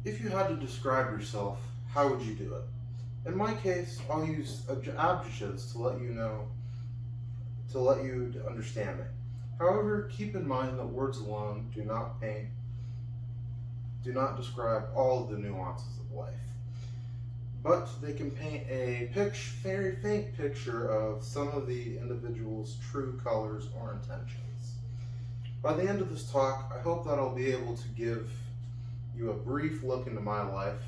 If you had to describe yourself, how would you do it? In my case, I'll use adjectives to let you know, to let you understand me. However, keep in mind that words alone do not describe all of the nuances of life, but they can paint a very faint picture of some of the individual's true colors or intentions. By the end of this talk, I hope that I'll be able to give you a brief look into my life,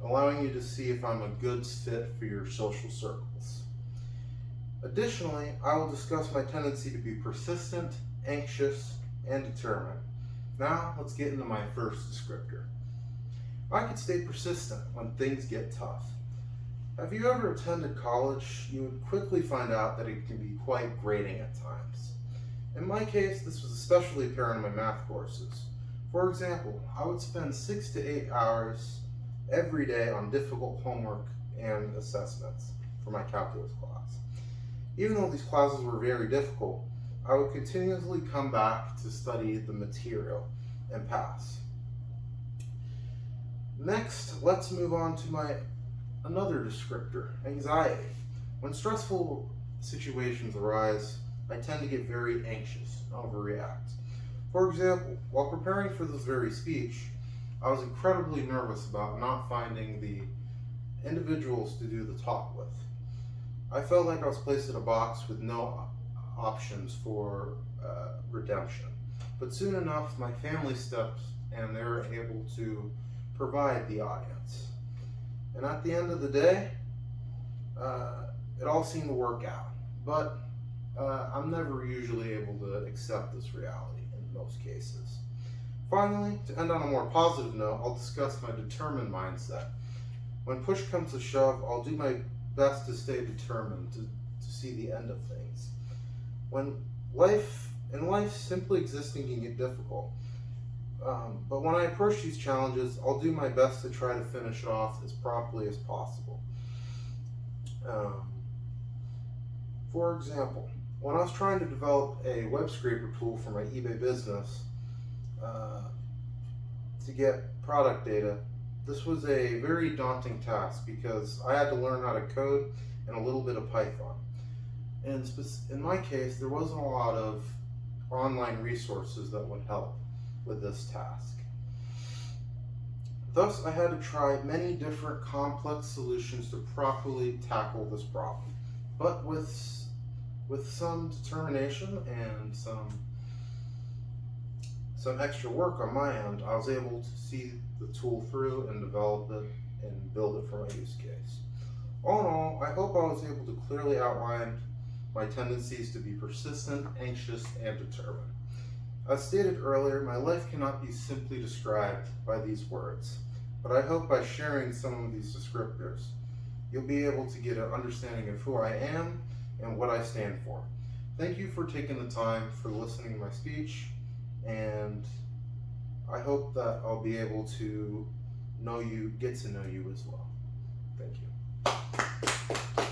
allowing you to see if I'm a good fit for your social circles. Additionally, I will discuss my tendency to be persistent, anxious, and determined. Now, let's get into my first descriptor. I can stay persistent when things get tough. Have you ever attended college? You would quickly find out that it can be quite grating at times. In my case, this was especially apparent in my math courses. For example, I would spend 6 to 8 hours every day on difficult homework and assessments for my calculus class. Even though these classes were very difficult, I would continuously come back to study the material and pass. Next, let's move on to another descriptor, anxiety. When stressful situations arise, I tend to get very anxious and overreact. For example, while preparing for this very speech, I was incredibly nervous about not finding the individuals to do the talk with. I felt like I was placed in a box with no options for redemption. But soon enough, my family stepped and they were able to provide the audience. And at the end of the day, it all seemed to work out. But I'm never usually able to accept this reality in most cases. Finally, to end on a more positive note, I'll discuss my determined mindset. When push comes to shove, I'll do my best to stay determined to see the end of things. In life, simply existing can get difficult. But when I approach these challenges, I'll do my best to try to finish it off as properly as possible. For example, when I was trying to develop a web scraper tool for my eBay business to get product data, this was a very daunting task because I had to learn how to code and a little bit of Python. And in my case, there wasn't a lot of online resources that would help with this task. Thus, I had to try many different complex solutions to properly tackle this problem. But with some determination and some extra work on my end, I was able to see the tool through and develop it and build it for my use case. All in all, I hope I was able to clearly outline my tendencies to be persistent, anxious, and determined. As stated earlier, my life cannot be simply described by these words, but I hope by sharing some of these descriptors, you'll be able to get an understanding of who I am and what I stand for. Thank you for taking the time for listening to my speech, and I hope that I'll be able to get to know you as well. Thank you.